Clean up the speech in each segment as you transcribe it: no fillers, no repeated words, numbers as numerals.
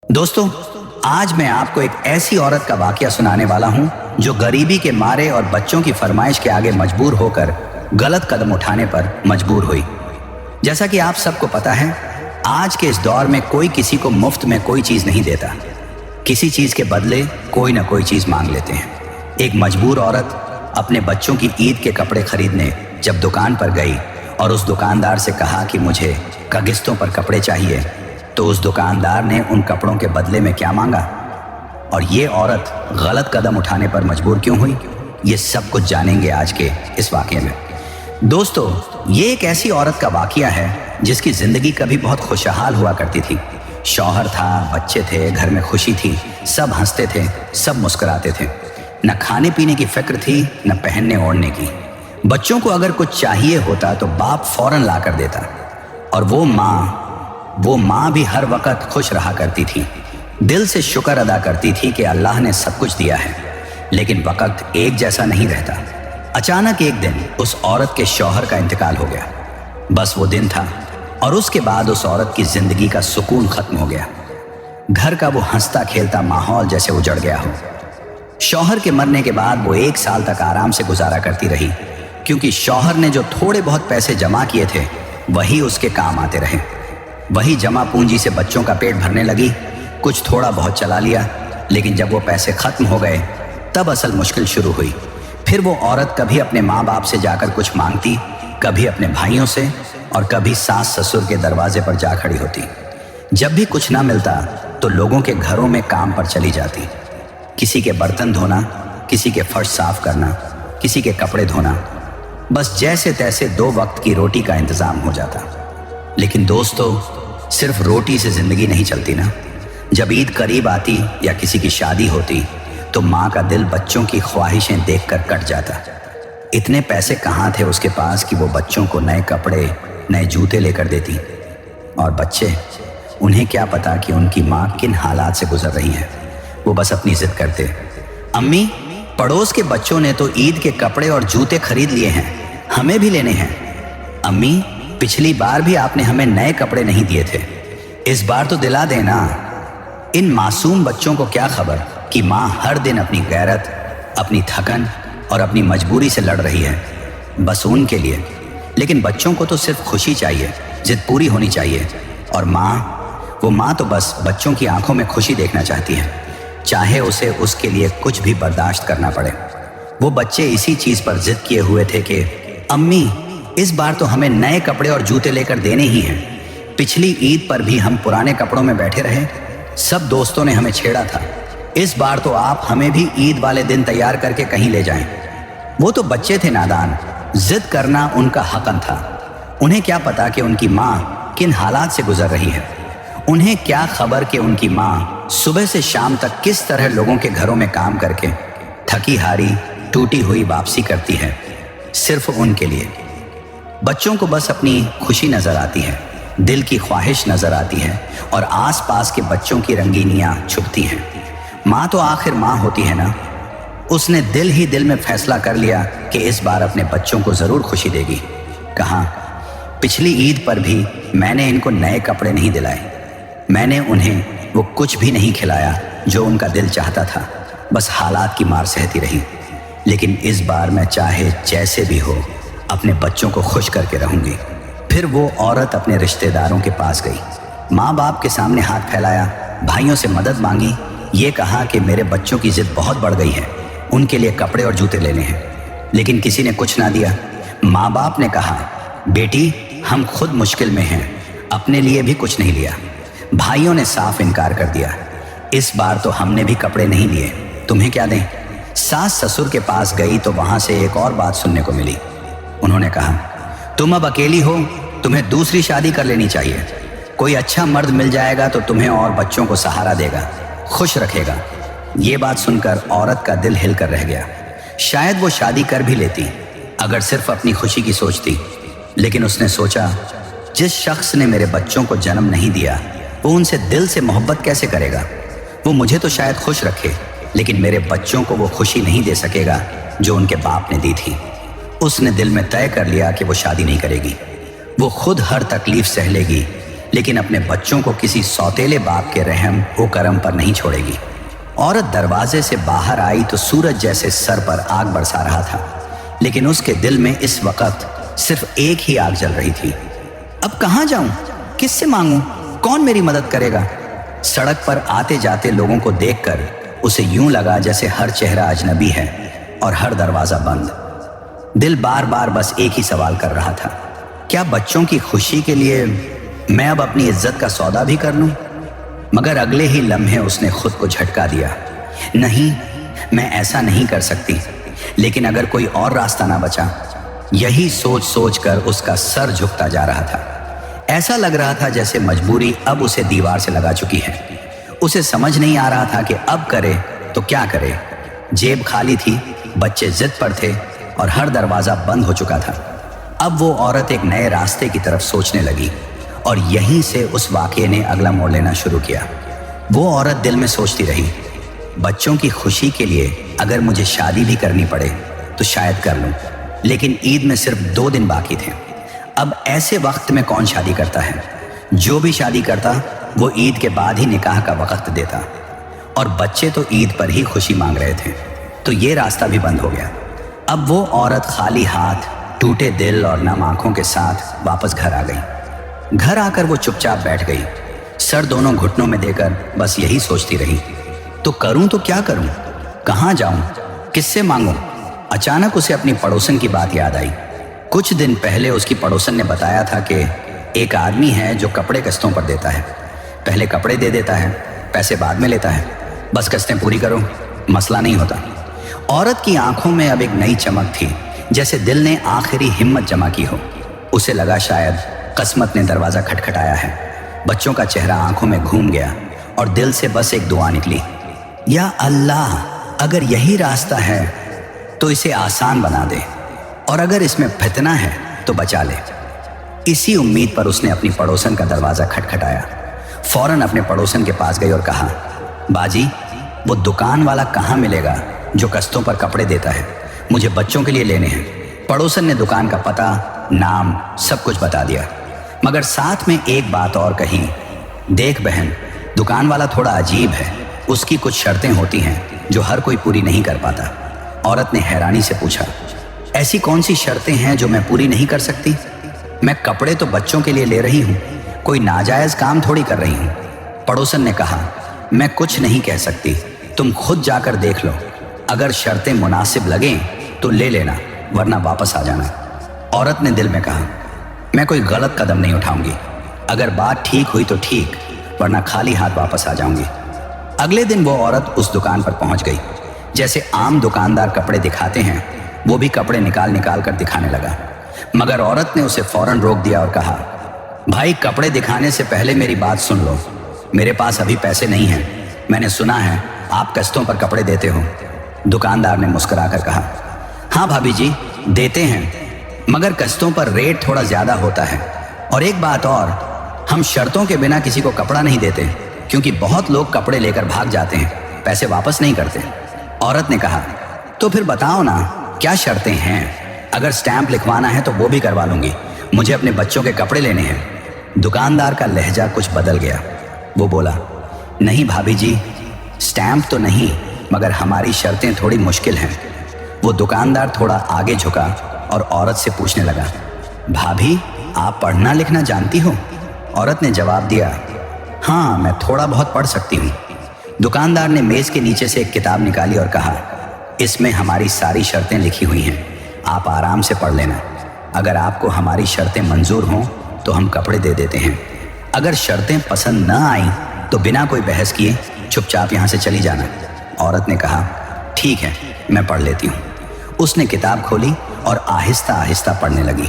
दोस्तों, आज मैं आपको एक ऐसी औरत का वाकया सुनाने वाला हूं जो गरीबी के मारे और बच्चों की फरमाइश के आगे मजबूर होकर गलत कदम उठाने पर मजबूर हुई। जैसा कि आप सबको पता है, आज के इस दौर में कोई किसी को मुफ्त में कोई चीज नहीं देता। किसी चीज के बदले कोई ना कोई चीज मांग लेते हैं। एक मजबूर औरत अपने बच्चों की ईद के कपड़े खरीदने जब दुकान पर गई और उस दुकानदार से कहा कि मुझे किस्तों पर कपड़े चाहिए, तो उस दुकानदार ने उन कपड़ों के बदले में क्या मांगा और ये औरत गलत कदम उठाने पर मजबूर क्यों हुई, ये सब कुछ जानेंगे आज के इस वाकये में। दोस्तों, ये एक ऐसी औरत का वाकया है जिसकी जिंदगी कभी बहुत खुशहाल हुआ करती थी। शौहर था, बच्चे थे, घर में खुशी थी, सब हंसते थे, सब मुस्कुराते थे। न खाने पीने की फिक्र थी, न पहनने ओढ़ने की। बच्चों को अगर कुछ चाहिए होता तो बाप फौरन ला कर देता, और वो माँ भी हर वक्त खुश रहा करती थी। दिल से शुक्र अदा करती थी कि अल्लाह ने सब कुछ दिया है, लेकिन वक्त एक जैसा नहीं रहता। अचानक एक दिन उस औरत के शौहर का इंतकाल हो गया। बस वो दिन था, और उसके बाद उस औरत की जिंदगी का सुकून खत्म हो गया। घर का वो हंसता खेलता माहौल जैसे उजड़ गया हो। शौहर के मरने के बाद वो 1 साल तक आराम से गुजारा करती रही, क्योंकि शौहर ने जो थोड़े बहुत पैसे जमा किए थे वही उसके काम आते रहे। वही जमा पूंजी से बच्चों का पेट भरने लगी। कुछ थोड़ा बहुत चला लिया, लेकिन जब वो पैसे खत्म हो गए तब असल मुश्किल शुरू हुई। फिर वो औरत कभी अपने माँ बाप से जाकर कुछ मांगती, कभी अपने भाइयों से, और कभी सास ससुर के दरवाजे पर जा खड़ी होती। जब भी कुछ ना मिलता तो लोगों के घरों में काम पर चली जाती। किसी के बर्तन धोना, किसी के फर्श साफ करना, किसी के कपड़े धोना। बस जैसे तैसे 2 वक्त की रोटी का इंतजाम हो जाता। लेकिन दोस्तों, सिर्फ रोटी से जिंदगी नहीं चलती ना। जब ईद करीब आती या किसी की शादी होती तो माँ का दिल बच्चों की ख्वाहिशें देखकर कट जाता। इतने पैसे कहाँ थे उसके पास कि वो बच्चों को नए कपड़े, नए जूते लेकर देती। और बच्चे, उन्हें क्या पता कि उनकी माँ किन हालात से गुजर रही है। वो बस अपनी जिद करते, अम्मी, पड़ोस के बच्चों ने तो ईद के कपड़े और जूते खरीद लिए हैं, हमें भी लेने हैं। अम्मी, पिछली बार भी आपने हमें नए कपड़े नहीं दिए थे, इस बार तो दिला देना। इन मासूम बच्चों को क्या खबर कि माँ हर दिन अपनी गैरत, अपनी थकन और अपनी मजबूरी से लड़ रही है, बस उनके लिए। लेकिन बच्चों को तो सिर्फ खुशी चाहिए, जिद पूरी होनी चाहिए। और वो माँ तो बस बच्चों की आंखों में खुशी देखना चाहती है, चाहे उसे उसके लिए कुछ भी बर्दाश्त करना पड़े। वो बच्चे इसी चीज पर जिद किए हुए थे कि अम्मी, इस बार तो हमें नए कपड़े और जूते लेकर देने ही हैं। पिछली ईद पर भी हम पुराने कपड़ों में बैठे रहे, सब दोस्तों ने हमें छेड़ा था। इस बार तो आप हमें भी ईद वाले दिन तैयार करके कहीं ले जाएं। वो तो बच्चे थे नादान, जिद करना उनका हक़ था। उन्हें क्या पता कि उनकी माँ किन हालात से गुजर रही है। उन्हें क्या खबर कि उनकी माँ सुबह से शाम तक किस तरह लोगों के घरों में काम करके थकी हारी, टूटी हुई वापसी करती है, सिर्फ उनके लिए। बच्चों को बस अपनी खुशी नजर आती है, दिल की ख्वाहिश नजर आती है, और आसपास के बच्चों की रंगीनियां छुपती हैं। माँ तो आखिर माँ होती है ना। उसने दिल ही दिल में फैसला कर लिया कि इस बार अपने बच्चों को जरूर खुशी देगी। कहा, पिछली ईद पर भी मैंने इनको नए कपड़े नहीं दिलाए, मैंने उन्हें वो कुछ भी नहीं खिलाया जो उनका दिल चाहता था, बस हालात की मार सहती रही। लेकिन इस बार मैं चाहे जैसे भी हो अपने बच्चों को खुश करके रहूंगी। फिर वो औरत अपने रिश्तेदारों के पास गई, माँ बाप के सामने हाथ फैलाया, भाइयों से मदद मांगी। ये कहा कि मेरे बच्चों की जिद बहुत बढ़ गई है, उनके लिए कपड़े और जूते लेने हैं। लेकिन किसी ने कुछ ना दिया। माँ बाप ने कहा, बेटी, हम खुद मुश्किल में हैं, अपने लिए भी कुछ नहीं लिया। भाइयों ने साफ इनकार कर दिया, इस बार तो हमने भी कपड़े नहीं लिए, तुम्हें क्या दें। सास ससुर के पास गई तो वहां से एक और बात सुनने को मिली। उन्होंने कहा, तुम अब अकेली हो, तुम्हें दूसरी शादी कर लेनी चाहिए। कोई अच्छा मर्द मिल जाएगा तो तुम्हें और बच्चों को सहारा देगा, खुश रखेगा। ये बात सुनकर औरत का दिल हिलकर रह गया। शायद वो शादी कर भी लेती अगर सिर्फ अपनी खुशी की सोचती। लेकिन उसने सोचा, जिस शख्स ने मेरे बच्चों को जन्म नहीं दिया वो उनसे दिल से मोहब्बत कैसे करेगा। वो मुझे तो शायद खुश रखे, लेकिन मेरे बच्चों को वो खुशी नहीं दे सकेगा जो उनके बाप ने दी थी। उसने दिल में तय कर लिया कि वो शादी नहीं करेगी। वो खुद हर तकलीफ सह लेगी, लेकिन अपने बच्चों को किसी सौतेले बाप के रहम व करम पर नहीं छोड़ेगी। औरत दरवाजे से बाहर आई तो सूरज जैसे सर पर आग बरसा रहा था, लेकिन उसके दिल में इस वक्त सिर्फ एक ही आग जल रही थी। अब कहाँ जाऊं, किससे मांगूं, कौन मेरी मदद करेगा? सड़क पर आते जाते लोगों को देखकर उसे यूं लगा जैसे हर चेहरा अजनबी है और हर दरवाजा बंद। दिल बार बार बस एक ही सवाल कर रहा था, क्या बच्चों की खुशी के लिए मैं अब अपनी इज्जत का सौदा भी कर लूं? मगर अगले ही लम्हे उसने खुद को झटका दिया, नहीं, मैं ऐसा नहीं कर सकती। लेकिन अगर कोई और रास्ता ना बचा, यही सोच सोच कर उसका सर झुकता जा रहा था। ऐसा लग रहा था जैसे मजबूरी अब उसे दीवार से लगा चुकी है। उसे समझ नहीं आ रहा था कि अब करे तो क्या करे। जेब खाली थी, बच्चे जिद पर थे और हर दरवाजा बंद हो चुका था। अब वो औरत एक नए रास्ते की तरफ सोचने लगी और यहीं से उस वाक़ये ने अगला मोड़ लेना शुरू किया। वो औरत दिल में सोचती रही, बच्चों की खुशी के लिए अगर मुझे शादी भी करनी पड़े तो शायद कर लूं, लेकिन ईद में सिर्फ 2 दिन बाकी थे। अब ऐसे वक्त में कौन शादी करता है? जो भी शादी करता वो ईद के बाद ही निकाह का वक्त देता, और बच्चे तो ईद पर ही खुशी मांग रहे थे, तो ये रास्ता भी बंद हो गया। अब वो औरत खाली हाथ, टूटे दिल और नम आंखों के साथ वापस घर आ गई। घर आकर वो चुपचाप बैठ गई, सर दोनों घुटनों में देकर बस यही सोचती रही, तो करूं तो क्या करूं, कहां जाऊं, किससे मांगूं? अचानक उसे अपनी पड़ोसन की बात याद आई। कुछ दिन पहले उसकी पड़ोसन ने बताया था कि एक आदमी है जो कपड़े किस्तों पर देता है। पहले कपड़े दे देता है, पैसे बाद में लेता है, बस किस्तें पूरी करो, मसला नहीं होता। औरत की आंखों में अब एक नई चमक थी, जैसे दिल ने आखिरी हिम्मत जमा की हो। उसे लगा शायद किस्मत ने दरवाजा खटखटाया है। बच्चों का चेहरा आंखों में घूम गया और दिल से बस एक दुआ निकली, या अल्लाह, अगर यही रास्ता है तो इसे आसान बना दे, और अगर इसमें फितना है तो बचा ले। इसी उम्मीद पर उसने अपनी पड़ोसन का दरवाजा खटखटाया। फौरन अपने पड़ोसन के पास गई और कहा, बाजी, वो दुकान वाला कहाँ मिलेगा जो किस्तों पर कपड़े देता है? मुझे बच्चों के लिए लेने हैं। पड़ोसन ने दुकान का पता, नाम, सब कुछ बता दिया, मगर साथ में एक बात और कही, देख बहन, दुकान वाला थोड़ा अजीब है, उसकी कुछ शर्तें होती हैं जो हर कोई पूरी नहीं कर पाता। औरत ने हैरानी से पूछा, ऐसी कौन सी शर्तें हैं जो मैं पूरी नहीं कर सकती? मैं कपड़े तो बच्चों के लिए ले रही हूँ, कोई नाजायज काम थोड़ी कर रही हूँ। पड़ोसन ने कहा, मैं कुछ नहीं कह सकती, तुम खुद जाकर देख लो, अगर शर्तें मुनासिब लगें तो ले लेना, वरना वापस आ जाना। औरत ने दिल में कहा, मैं कोई गलत कदम नहीं उठाऊंगी, अगर बात ठीक हुई तो ठीक, वरना खाली हाथ वापस आ जाऊंगी। अगले दिन वो औरत उस दुकान पर पहुंच गई। जैसे आम दुकानदार कपड़े दिखाते हैं, वो भी कपड़े निकाल निकाल कर दिखाने लगा, मगर औरत ने उसे फौरन रोक दिया और कहा, भाई, कपड़े दिखाने से पहले मेरी बात सुन लो, मेरे पास अभी पैसे नहीं हैं, मैंने सुना है आप किस्तों पर कपड़े देते हो। दुकानदार ने मुस्कुराकर कहा, हाँ भाभी जी, देते हैं, मगर किस्तों पर रेट थोड़ा ज्यादा होता है, और एक बात और, हम शर्तों के बिना किसी को कपड़ा नहीं देते, क्योंकि बहुत लोग कपड़े लेकर भाग जाते हैं, पैसे वापस नहीं करते। औरत ने कहा, तो फिर बताओ ना, क्या शर्तें हैं? अगर स्टैंप लिखवाना है तो वो भी करवा लूंगी, मुझे अपने बच्चों के कपड़े लेने हैं। दुकानदार का लहजा कुछ बदल गया। वो बोला, नहीं भाभी जी, स्टैंप तो नहीं, मगर हमारी शर्तें थोड़ी मुश्किल हैं। वो दुकानदार थोड़ा आगे झुका और औरत से पूछने लगा, भाभी, आप पढ़ना लिखना जानती हो? औरत ने जवाब दिया, हाँ, मैं थोड़ा बहुत पढ़ सकती हूँ। दुकानदार ने मेज के नीचे से एक किताब निकाली और कहा, इसमें हमारी सारी शर्तें लिखी हुई हैं, आप आराम से पढ़ लेना। अगर आपको हमारी शर्तें मंजूर हों तो हम कपड़े दे देते हैं, अगर शर्तें पसंद न आईं तो बिना कोई बहस किए चुपचाप यहाँ से चली जाना। औरत ने कहा, ठीक है, मैं पढ़ लेती हूँ। उसने किताब खोली और आहिस्ता आहिस्ता पढ़ने लगी।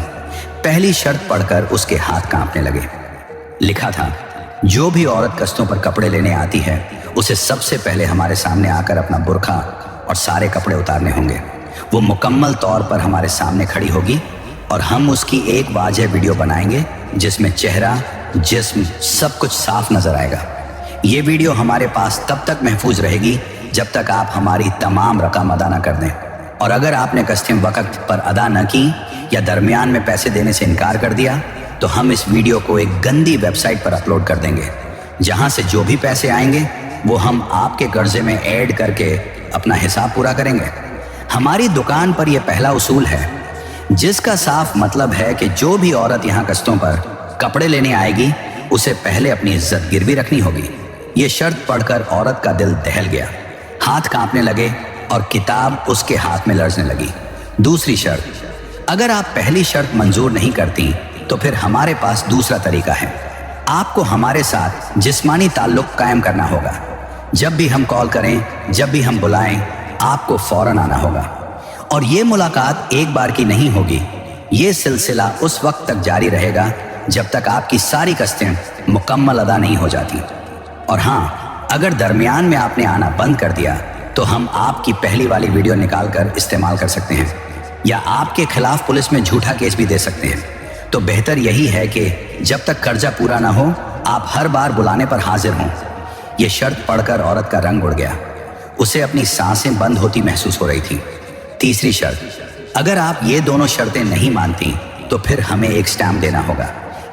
पहली शर्त पढ़कर उसके हाथ कांपने लगे। लिखा था, जो भी औरत किस्तों पर कपड़े लेने आती है, उसे सबसे पहले हमारे सामने आकर अपना बुर्का और सारे कपड़े उतारने होंगे। वो मुकम्मल तौर पर हमारे सामने खड़ी होगी और हम उसकी एक वाज़ेह वीडियो बनाएंगे जिसमें चेहरा, जिस्म सब कुछ साफ नजर आएगा। ये वीडियो हमारे पास तब तक महफूज रहेगी जब तक आप हमारी तमाम रकम अदा न कर दें, और अगर आपने किस्तें वक्त पर अदा न की या दरमियान में पैसे देने से इनकार कर दिया तो हम इस वीडियो को एक गंदी वेबसाइट पर अपलोड कर देंगे, जहां से जो भी पैसे आएंगे वो हम आपके कर्जे में ऐड करके अपना हिसाब पूरा करेंगे। हमारी दुकान पर यह पहला उसूल है, जिसका साफ मतलब है कि जो भी औरत यहाँ कस्तों पर कपड़े लेने आएगी उसे पहले अपनी इज्जत गिरवी रखनी होगी। ये शर्त पढ़कर औरत का दिल दहल गया, हाथ कांपने लगे और किताब उसके हाथ में लर्जने लगी। दूसरी शर्त, अगर आप पहली शर्त मंजूर नहीं करती तो फिर हमारे पास दूसरा तरीका है। आपको हमारे साथ जिस्मानी ताल्लुक कायम करना होगा। जब भी हम कॉल करें, जब भी हम बुलाएं, आपको फौरन आना होगा। और ये मुलाकात एक बार की नहीं होगी, ये सिलसिला उस वक्त तक जारी रहेगा जब तक आपकी सारी कस्तें मुकम्मल अदा नहीं हो जाती। और हाँ, अगर दरमियान में आपने आना बंद कर दिया तो हम आपकी पहली वाली वीडियो निकाल कर इस्तेमाल कर सकते हैं, या आपके खिलाफ पुलिस में झूठा केस भी दे सकते हैं। तो बेहतर यही है कि जब तक कर्जा पूरा ना हो आप हर बार बुलाने पर हाजिर हों। यह शर्त पढ़कर औरत का रंग उड़ गया, उसे अपनी सांसें बंद होती महसूस हो रही थी। तीसरी शर्त, अगर आप ये दोनों शर्तें नहीं मानती तो फिर हमें एक स्टैम्प देना होगा।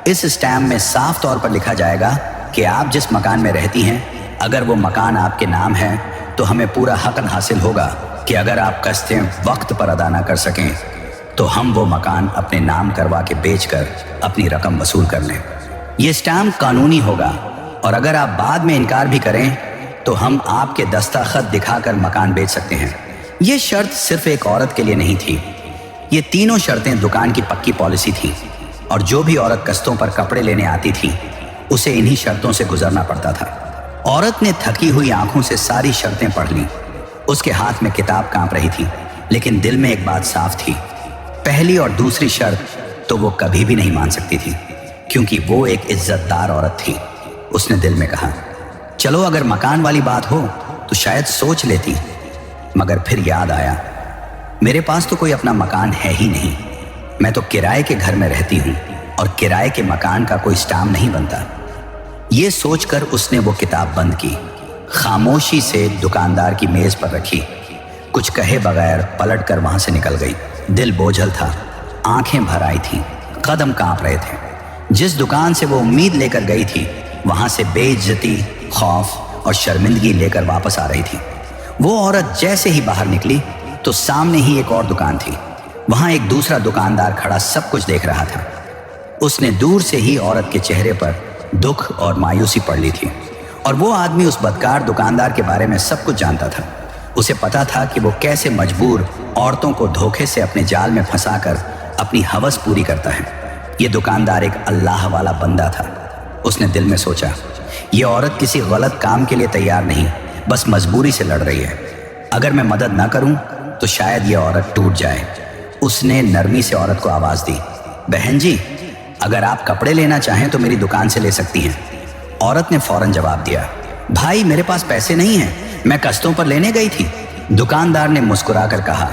इस स्टैम्प में साफ तौर पर लिखा जाएगा कि आप जिस मकान में रहती हैं, अगर वो मकान आपके नाम है तो हमें पूरा हक हासिल होगा कि अगर आप कस्तें वक्त पर अदा ना कर सकें तो हम वो मकान अपने नाम करवा के बेचकर अपनी रकम वसूल कर लें। ये स्टैम्प कानूनी होगा, और अगर आप बाद में इनकार भी करें तो हम आपके दस्तखत दिखाकर मकान बेच सकते हैं। ये शर्त सिर्फ एक औरत के लिए नहीं थी, ये तीनों शर्तें दुकान की पक्की पॉलिसी थी, और जो भी औरत कस्तों पर कपड़े लेने आती थी उसे इन्हीं शर्तों से गुजरना पड़ता था। औरत ने थकी हुई आंखों से सारी शर्तें पढ़ लीं। उसके हाथ में किताब कांप रही थी, लेकिन दिल में एक बात साफ थी, पहली और दूसरी शर्त तो वो कभी भी नहीं मान सकती थी, क्योंकि वो एक इज्जतदार औरत थी। उसने दिल में कहा, चलो अगर मकान वाली बात हो तो शायद सोच लेती, मगर फिर याद आया, मेरे पास तो कोई अपना मकान है ही नहीं। मैं तो किराए के घर में रहती हूँ और किराए के मकान का कोई स्टाम्प नहीं बनता। ये सोचकर उसने वो किताब बंद की, खामोशी से दुकानदार की मेज पर रखी, कुछ कहे बगैर पलट कर वहां से निकल गई। दिल बोझल था, आंखें भर आई थी, कदम कांप रहे थे। जिस दुकान से वो उम्मीद लेकर गई थी वहां से बेइज्जती, खौफ और शर्मिंदगी लेकर वापस आ रही थी। वो औरत जैसे ही बाहर निकली तो सामने ही एक और दुकान थी। वहां एक दूसरा दुकानदार खड़ा सब कुछ देख रहा था। उसने दूर से ही औरत के चेहरे पर दुख और मायूसी पड़ ली थी, और वो आदमी उस बदकार दुकानदार के बारे में सब कुछ जानता था। उसे पता था कि वो कैसे मजबूर औरतों को धोखे से अपने जाल में फंसाकर अपनी हवस पूरी करता है। ये दुकानदार एक अल्लाह वाला बंदा था। उसने दिल में सोचा, ये औरत किसी गलत काम के लिए तैयार नहीं, बस मजबूरी से लड़ रही है। अगर मैं मदद ना करूं तो शायद ये औरत टूट जाए। उसने नरमी से औरत को आवाज दी, बहन जी, अगर आप कपड़े लेना चाहें तो मेरी दुकान से ले सकती हैं। औरत ने फौरन जवाब दिया, भाई मेरे पास पैसे नहीं हैं, मैं कस्तों पर लेने गई थी। दुकानदार ने मुस्कुराकर कहा,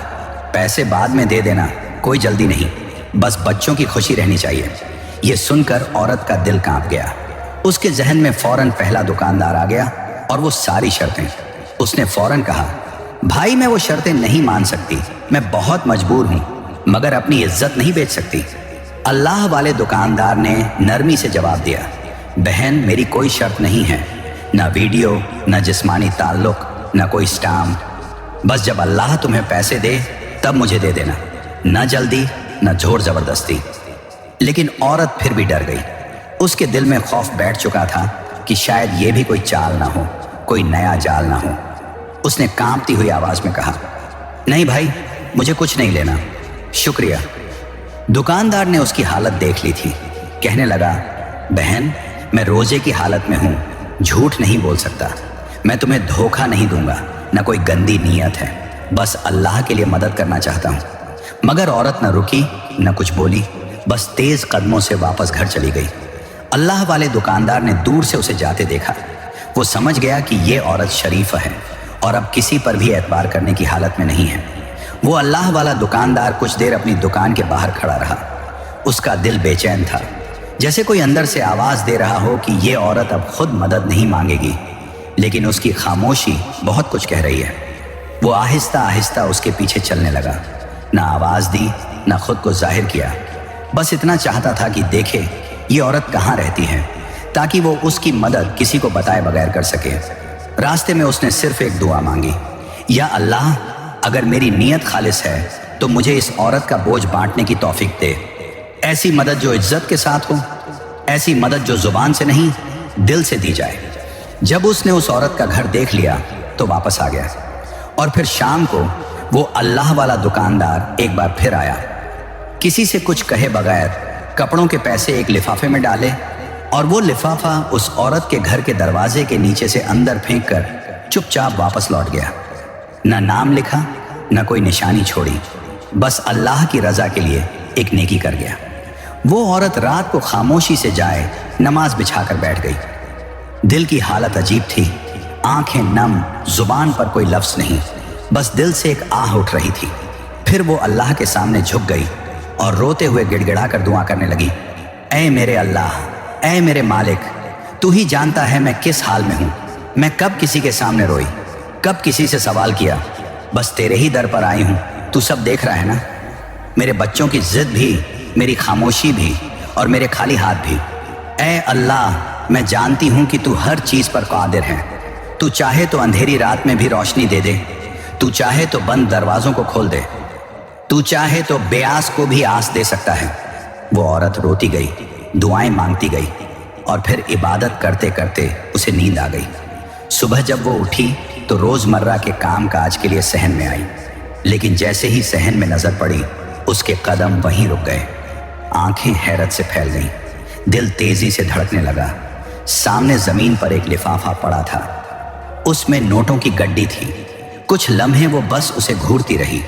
पैसे बाद में दे देना, कोई जल्दी नहीं, बस बच्चों की खुशी रहनी चाहिए। ये सुनकर औरत का दिल कांप गया। उसके जहन में फौरन पहला दुकानदार आ गया और वो सारी शर्तें। उसने फौरन कहा, भाई मैं वो शर्तें नहीं मान सकती, मैं बहुत मजबूर हूं, मगर अपनी इज्जत नहीं बेच सकती। अल्लाह वाले दुकानदार ने नरमी से जवाब दिया, बहन मेरी कोई शर्त नहीं है, ना वीडियो, ना जिस्मानी ताल्लुक, ना कोई स्टाम्प। बस जब अल्लाह तुम्हें पैसे दे तब मुझे दे देना, ना जल्दी ना जोर जबरदस्ती। लेकिन औरत फिर भी डर गई। उसके दिल में खौफ बैठ चुका था कि शायद ये भी कोई चाल ना हो, कोई नया जाल ना हो। उसने कांपती हुई आवाज में कहा, नहीं भाई मुझे कुछ नहीं लेना, शुक्रिया। दुकानदार ने उसकी हालत देख ली थी, कहने लगा, बहन मैं रोजे की हालत में हूं, झूठ नहीं बोल सकता, मैं तुम्हें धोखा नहीं दूंगा, न कोई गंदी नीयत है, बस अल्लाह के लिए मदद करना चाहता हूं। मगर औरत न रुकी न कुछ बोली, बस तेज कदमों से वापस घर चली गई। अल्लाह वाले दुकानदार ने दूर से उसे जाते देखा। वो समझ गया कि ये औरत शरीफ है और अब किसी पर भी एतबार करने की हालत में नहीं है। वो अल्लाह वाला दुकानदार कुछ देर अपनी दुकान के बाहर खड़ा रहा। उसका दिल बेचैन था, जैसे कोई अंदर से आवाज दे रहा हो कि ये औरत अब खुद मदद नहीं मांगेगी, लेकिन उसकी खामोशी बहुत कुछ कह रही है। वो आहिस्ता आहिस्ता उसके पीछे चलने लगा, ना आवाज दी ना खुद को जाहिर किया, बस इतना चाहता था कि देखे یہ عورت کہاں رہتی ہے تاکہ وہ اس کی مدد کسی کو بتائے بغیر کر سکے۔ راستے میں اس نے صرف ایک دعا مانگی، یا اللہ اگر میری نیت خالص ہے تو مجھے اس عورت کا بوجھ بانٹنے کی توفیق دے۔ ایسی مدد جو عزت کے ساتھ ہو، ایسی مدد جو زبان سے نہیں دل سے دی جائے۔ جب اس نے اس عورت کا گھر دیکھ لیا تو واپس آ گیا، اور پھر شام کو وہ اللہ والا دکاندار ایک بار پھر آیا۔ کسی سے کچھ کہے بغیر کپڑوں کے پیسے ایک لفافے میں ڈالے، اور وہ لفافہ اس عورت کے گھر کے دروازے کے نیچے سے اندر پھینک کر چپ چاپ واپس لوٹ گیا۔ نہ نام لکھا، نہ کوئی نشانی چھوڑی، بس اللہ کی رضا کے لیے ایک نیکی کر گیا۔ وہ عورت رات کو خاموشی سے جائے نماز بچھا کر بیٹھ گئی۔ دل کی حالت عجیب تھی، آنکھیں نم، زبان پر کوئی لفظ نہیں، بس دل سے ایک آہ اٹھ رہی تھی۔ پھر وہ اللہ کے سامنے جھک گئی اور روتے ہوئے گڑ گڑا کر دعا کرنے لگی، اے میرے اللہ، اے میرے مالک، تو ہی جانتا ہے میں کس حال میں ہوں۔ میں کب کسی کے سامنے روئی، کب کسی سے سوال کیا، بس تیرے ہی در پر آئی ہوں۔ تو سب دیکھ رہا ہے نا، میرے بچوں کی ضد بھی، میری خاموشی بھی، اور میرے خالی ہاتھ بھی۔ اے اللہ، میں جانتی ہوں کہ تو ہر چیز پر قادر ہے۔ تو چاہے تو اندھیری رات میں بھی روشنی دے دے، تو چاہے تو بند دروازوں کو کھول دے، تو چاہے تو بے آس کو بھی آس دے سکتا ہے۔ وہ عورت روتی گئی، دعائیں مانگتی گئی، اور پھر عبادت کرتے کرتے اسے نیند آ گئی۔ صبح جب وہ اٹھی تو روزمرہ کے کام کاج کے لیے صحن میں آئی، لیکن جیسے ہی صحن میں نظر پڑی اس کے قدم وہیں رک گئے۔ آنکھیں حیرت سے پھیل گئیں، دل تیزی سے دھڑکنے لگا۔ سامنے زمین پر ایک لفافہ پڑا تھا، اس میں نوٹوں کی گڈی تھی۔ کچھ لمحے وہ بس اسے گھورتی رہی،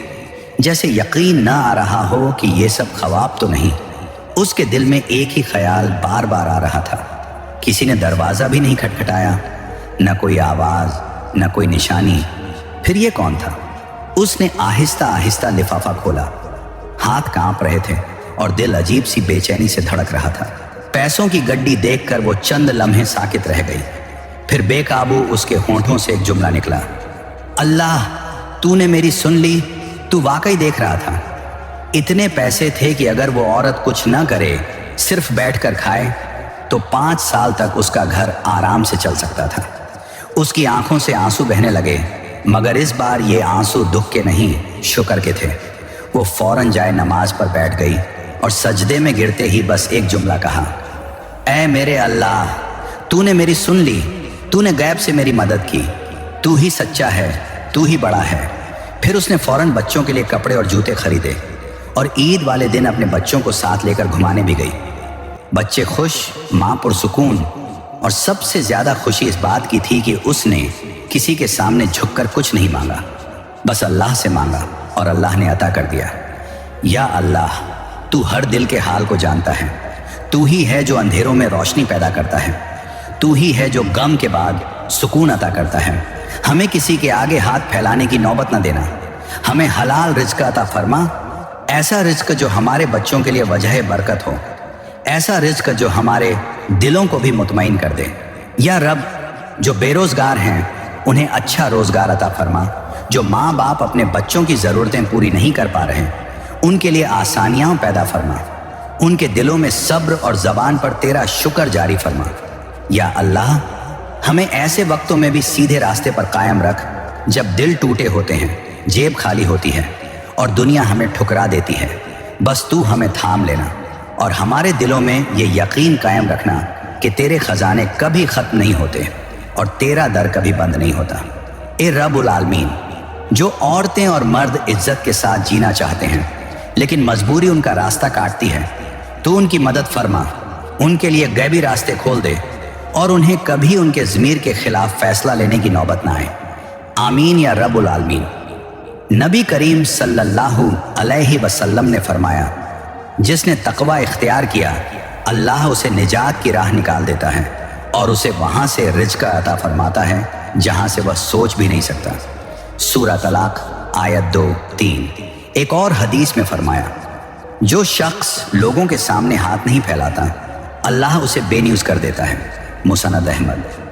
جیسے یقین نہ آ رہا ہو کہ یہ سب خواب تو نہیں۔ اس کے دل میں ایک ہی خیال بار بار آ رہا تھا، کسی نے دروازہ بھی نہیں کھٹکھٹایا، نہ کوئی آواز، نہ کوئی نشانی۔ پھر یہ کون تھا؟ اس نے آہستہ آہستہ لفافہ کھولا، ہاتھ کانپ رہے تھے اور دل عجیب سی بے چینی سے دھڑک رہا تھا۔ پیسوں کی گڈی دیکھ کر وہ چند لمحے ساکت رہ گئی، پھر بے قابو اس کے ہونٹوں سے ایک جملہ نکلا، اللہ تو نے میری سن لی، تو واقعی دیکھ رہا تھا۔ اتنے پیسے تھے کہ اگر وہ عورت کچھ نہ کرے، صرف بیٹھ کر کھائے، تو 5 سال تک اس کا گھر آرام سے چل سکتا تھا۔ اس کی آنکھوں سے آنسو بہنے لگے، مگر اس بار یہ آنسو دکھ کے نہیں، شکر کے تھے۔ وہ فوراً جائے نماز پر بیٹھ گئی اور سجدے میں گرتے ہی بس ایک جملہ کہا، اے میرے اللہ، تو نے میری سن لی، تو نے غیب سے میری مدد کی، تو ہی سچا ہے، تو ہی بڑا ہے۔ پھر اس نے فوراً بچوں کے لیے کپڑے اور جوتے خریدے، اور عید والے دن اپنے بچوں کو ساتھ لے کر گھمانے بھی گئی۔ بچے خوش، ماں پرسکون، اور سب سے زیادہ خوشی اس بات کی تھی کہ اس نے کسی کے سامنے جھک کر کچھ نہیں مانگا، بس اللہ سے مانگا اور اللہ نے عطا کر دیا۔ یا اللہ، تو ہر دل کے حال کو جانتا ہے، تو ہی ہے جو اندھیروں میں روشنی پیدا کرتا ہے، تو ہی ہے جو غم کے بعد سکون عطا کرتا ہے۔ ہمیں کسی کے آگے ہاتھ پھیلانے کی نوبت نہ دینا، ہمیں حلال رزق عطا فرما، ایسا رزق جو ہمارے بچوں کے لیے وجہ برکت ہو، ایسا رزق جو ہمارے دلوں کو بھی مطمئن کر دے۔ یا رب، جو بے روزگار ہیں انہیں اچھا روزگار عطا فرما، جو ماں باپ اپنے بچوں کی ضرورتیں پوری نہیں کر پا رہے ان کے لیے آسانیاں پیدا فرما، ان کے دلوں میں صبر اور زبان پر تیرا شکر جاری فرما۔ یا اللہ، ہمیں ایسے وقتوں میں بھی سیدھے راستے پر قائم رکھ جب دل ٹوٹے ہوتے ہیں، جیب خالی ہوتی ہے اور دنیا ہمیں ٹھکرا دیتی ہے، بس تو ہمیں تھام لینا اور ہمارے دلوں میں یہ یقین قائم رکھنا کہ تیرے خزانے کبھی ختم نہیں ہوتے اور تیرا در کبھی بند نہیں ہوتا۔ اے رب العالمین، جو عورتیں اور مرد عزت کے ساتھ جینا چاہتے ہیں لیکن مجبوری ان کا راستہ کاٹتی ہے، تو ان کی مدد فرما، ان کے لیے غیبی راستے کھول دے اور انہیں کبھی ان کے ضمیر کے خلاف فیصلہ لینے کی نوبت نہ آئے۔ آمین یا رب العالمین۔ نبی کریم صلی اللہ علیہ وسلم نے فرمایا، جس نے تقوی اختیار کیا اللہ اسے نجات کی راہ نکال دیتا ہے اور اسے وہاں سے رزق عطا فرماتا ہے جہاں سے وہ سوچ بھی نہیں سکتا۔ سورہ طلاق آیت 2-3۔ ایک اور حدیث میں فرمایا، جو شخص لوگوں کے سامنے ہاتھ نہیں پھیلاتا اللہ اسے بے نیوز کر دیتا ہے۔ مسند احمد۔